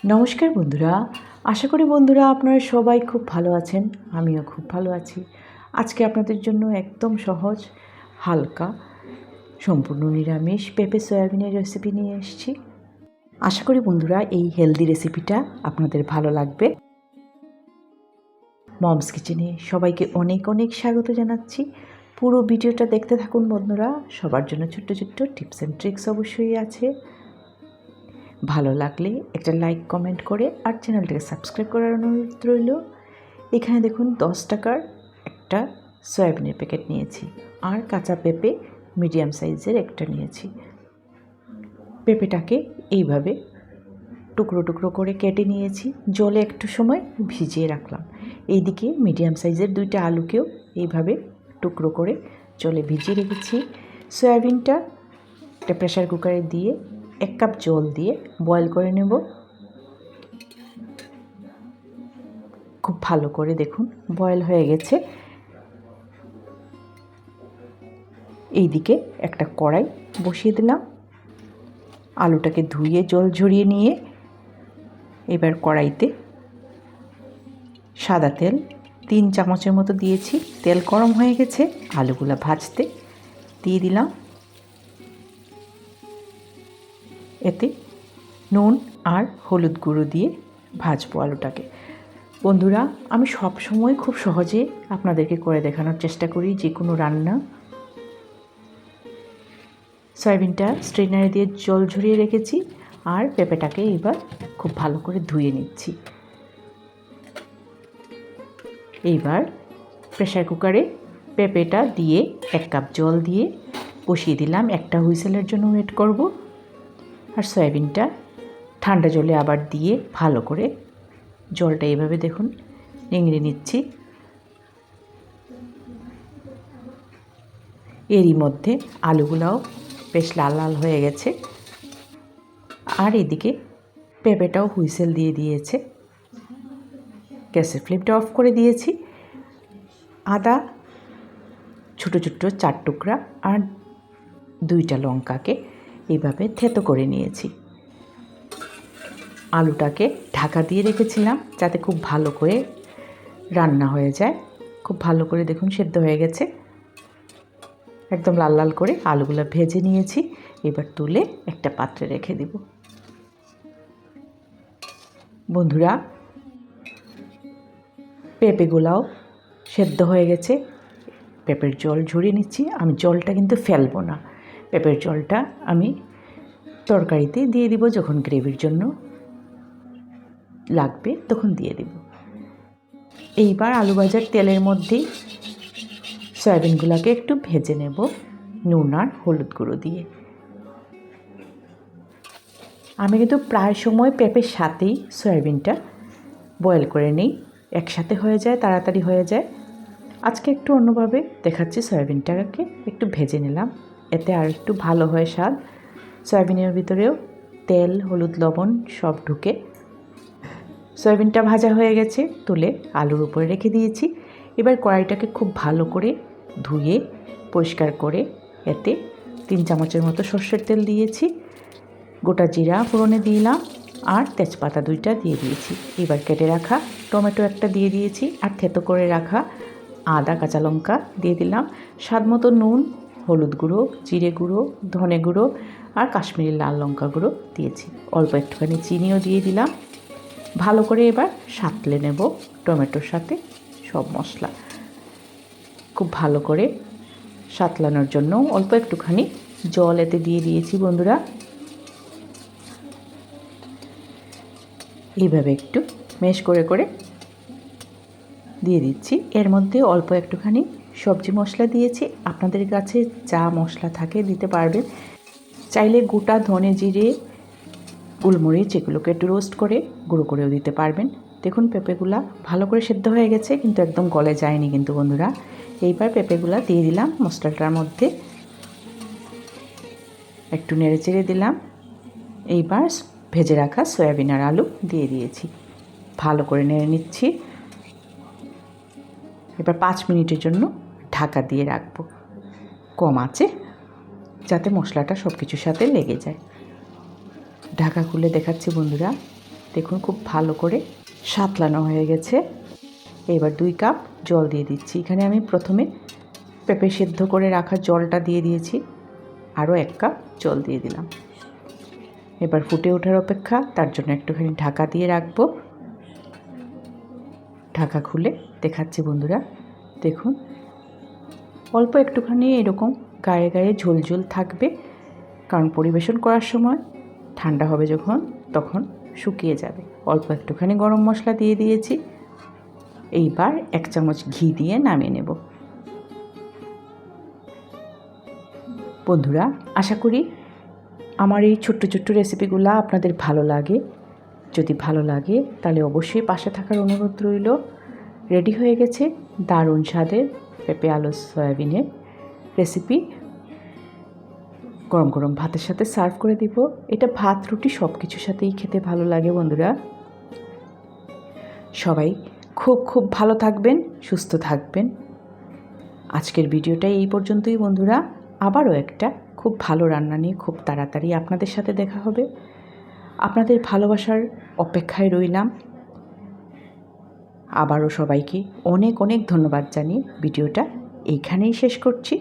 নমস্কার বন্ধুরা, আশা করি বন্ধুরা আপনারা সবাই খুব ভালো আছেন। আমিও খুব ভালো আছি। আজকে আপনাদের জন্য একদম সহজ, হালকা, সম্পূর্ণ নিরামিষ পেঁপে সয়াবিনের রেসিপি নিয়ে এসেছি। আশা করি বন্ধুরা এই হেলদি রেসিপিটা আপনাদের ভালো লাগবে। মমস কিচেনে সবাইকে অনেক অনেক স্বাগত জানাচ্ছি। পুরো ভিডিওটা দেখতে থাকুন বন্ধুরা। সবার জন্য ছোট্ট ছোট্ট টিপস অ্যান্ড ট্রিক্স অবশ্যই আছে। ভালো লাগলে একটা লাইক কমেন্ট করে আর চ্যানেলটাকে সাবস্ক্রাইব করার অনুরোধ রইল। এখানে দেখুন 10 টাকার একটা সয়াবিনের প্যাকেট নিয়েছি আর কাঁচা পেঁপে মিডিয়াম সাইজের একটা নিয়েছি। পেঁপেটাকে এইভাবে টুকরো টুকরো করে কেটে নিয়েছি, জলে একটু সময় ভিজিয়ে রাখলাম। এইদিকে মিডিয়াম সাইজের 2টা আলুকেও এইভাবে টুকরো করে জলে ভিজিয়ে রেখেছি। সয়াবিনটা একটা প্রেসার কুকারে দিয়ে 1 কাপ জল দিয়ে বয়েল করে নেব। খুব ভালো করে দেখুন বয়েল হয়ে গেছে। এইদিকে একটা কড়াই বসিয়ে দিলাম। আলুটাকে ধুয়ে জল ঝরিয়ে নিয়ে এবার কড়াইতে সাদা তেল 3 চামচের মতো দিয়েছি। তেল গরম হয়ে গেছে, আলুগুলো ভাজতে দিয়ে দিলাম। এতে নুন আর হলুদ গুঁড়ো দিয়ে ভাজবো আলুটাকে। বন্ধুরা, আমি সব সময় খুব সহজে আপনাদেরকে করে দেখানোর চেষ্টা করি যে কোনো রান্না। সয়াবিনটা স্ট্রেনারে দিয়ে জল ঝরিয়ে রেখেছি আর পেঁপেটাকে এবার খুব ভালো করে ধুয়ে নিচ্ছি। এইবার প্রেসার কুকারে পেঁপেটা দিয়ে 1 কাপ জল দিয়ে বসিয়ে দিলাম। একটা হুইসেলের জন্য ওয়েট করব। আর সয়াবিনটা ঠান্ডা জলে আবার দিয়ে ভালো করে জলটা এভাবে দেখুন নিংড়ে নিচ্ছি। এরই মধ্যে আলুগুলাও বেশ লাল লাল হয়ে গেছে আর এদিকে পেঁপেটাও হুইসেল দিয়ে দিয়েছে। গ্যাসের ফ্লেমটা অফ করে দিয়েছি। আদা ছোটো ছোটো 4 টুকরা আর 2টা লঙ্কাকে এইভাবে থেতো করে নিয়েছি। আলুটাকে ঢাকা দিয়ে রেখেছিলাম যাতে খুব ভালো করে রান্না হয়ে যায়। খুব ভালো করে দেখুন সেদ্ধ হয়ে গেছে। একদম লাল লাল করে আলুগুলো ভেজে নিয়েছি। এবার তুলে একটা পাত্রে রেখে দেব। বন্ধুরা, পেঁপেগুলাও সেদ্ধ হয়ে গেছে। পেঁপের জল ঝরিয়ে নিচ্ছি। আমি জলটা কিন্তু ফেলবো না। পেঁপের জলটা আমি তরকারিতে দিয়ে দিব, যখন গ্রেভির জন্য লাগবে তখন দিয়ে দেব। এইবার আলু ভাজার তেলের মধ্যেই সয়াবিনগুলোকে একটু ভেজে নেব নুন আর হলুদ গুঁড়ো দিয়ে। আমি কিন্তু প্রায় সময় পেঁপের সাথেই সয়াবিনটা বয়েল করে নিই, একসাথে হয়ে যায়, তাড়াতাড়ি হয়ে যায়। আজকে একটু অন্যভাবে দেখাচ্ছি। সয়াবিনটাকে একটু ভেজে নিলাম, এতে আর একটু ভালো হয় স্বাদ। সয়াবিনের ভিতরেও তেল, হলুদ, লবণ সব ঢুকে সয়াবিনটা ভাজা হয়ে গেছে। তুলে আলুর উপরে রেখে দিয়েছি। এবার কড়াইটাকে খুব ভালো করে ধুয়ে পরিষ্কার করে এতে 3 চামচের মতো সর্ষের তেল দিয়েছি। গোটা জিরা ফোড়নে দিলাম আর তেজপাতা 2টা দিয়ে দিয়েছি। এবার কেটে রাখা টমেটো একটা দিয়ে দিয়েছি আর থেতো করে রাখা আদা, কাঁচা লঙ্কা দিয়ে দিলাম। স্বাদ মতো নুন, হলুদ গুঁড়ো, জিরে গুঁড়ো, ধনে গুঁড়ো আর কাশ্মীরি লাল লঙ্কা গুঁড়ো দিয়েছি। অল্প একটুখানি চিনিও দিয়ে দিলাম। ভালো করে এবার সাঁতলে নেব টমেটোর সাথে সব মশলা। খুব ভালো করে সাঁতলানোর জন্য অল্প একটুখানি জল এতে দিয়ে দিয়েছি। বন্ধুরা, এইভাবে একটু ম্যাশ করে করে দিয়ে দিচ্ছি। এর মধ্যে অল্প একটুখানি সবজি মশলা দিয়েছি। আপনাদের কাছে যা মশলা থাকে দিতে পারবেন। চাইলে গোটা ধনে, জিরে, গোলমরিচ এগুলোকে একটু রোস্ট করে গুঁড়ো করেও দিতে পারবেন। দেখুন পেঁপেগুলা ভালো করে সেদ্ধ হয়ে গেছে, কিন্তু একদম গলে যায়নি কিন্তু বন্ধুরা। এইবার পেঁপেগুলা দিয়ে দিলাম মশলাটার মধ্যে, একটু নেড়ে চেড়ে দিলাম। এইবার ভেজে রাখা সয়াবিন আর আলু দিয়ে দিয়েছি, ভালো করে নেড়ে নিচ্ছি। এবার 5 মিনিটের জন্য ঢাকা দিয়ে রাখবো কম আঁচে, যাতে মশলাটা সব কিছুর সাথে লেগে যায়। ঢাকা খুলে দেখাচ্ছি বন্ধুরা। দেখুন খুব ভালো করে সাঁতলানো হয়ে গেছে। এবার 2 কাপ জল দিয়ে দিচ্ছি। এখানে আমি প্রথমে পেঁপে সেদ্ধ করে রাখা জলটা দিয়ে দিয়েছি, আরও 1 কাপ জল দিয়ে দিলাম। এবার ফুটে ওঠার অপেক্ষা, তার জন্য একটুখানি ঢাকা দিয়ে রাখবো। ঢাকা খুলে দেখাচ্ছি বন্ধুরা, দেখুন অল্প একটুখানি এরকম গায়ে গায়ে ঝোল ঝোল থাকবে, কারণ পরিবেশন করার সময় ঠান্ডা হবে যখন তখন শুকিয়ে যাবে। অল্প একটুখানি গরম মশলা দিয়ে দিয়েছি। এইবার 1 চামচ ঘি দিয়ে নামিয়ে নেব। বন্ধুরা, আশা করি আমার এই ছোট্ট ছোট্ট রেসিপিগুলো আপনাদের ভালো লাগে। যদি ভালো লাগে তাহলে অবশ্যই পাশে থাকার অনুরোধ রইল। রেডি হয়ে গেছে দারুণ স্বাদের পেঁপে আলু সয়াবিনের রেসিপি। গরম গরম ভাতের সাথে সার্ভ করে দিব। এটা ভাত রুটি সব কিছুর সাথেই খেতে ভালো লাগে বন্ধুরা। সবাই খুব খুব ভালো থাকবেন, সুস্থ থাকবেন। আজকের ভিডিওটা এই পর্যন্তই বন্ধুরা। আবারও একটা খুব ভালো রান্না নিয়ে খুব তাড়াতাড়ি আপনাদের সাথে দেখা হবে। আপনাদের ভালোবাসার অপেক্ষায় রইলাম। আবারও সবাইকে অনেক অনেক ধন্যবাদ জানিয়ে ভিডিওটা এইখানেই শেষ করছি।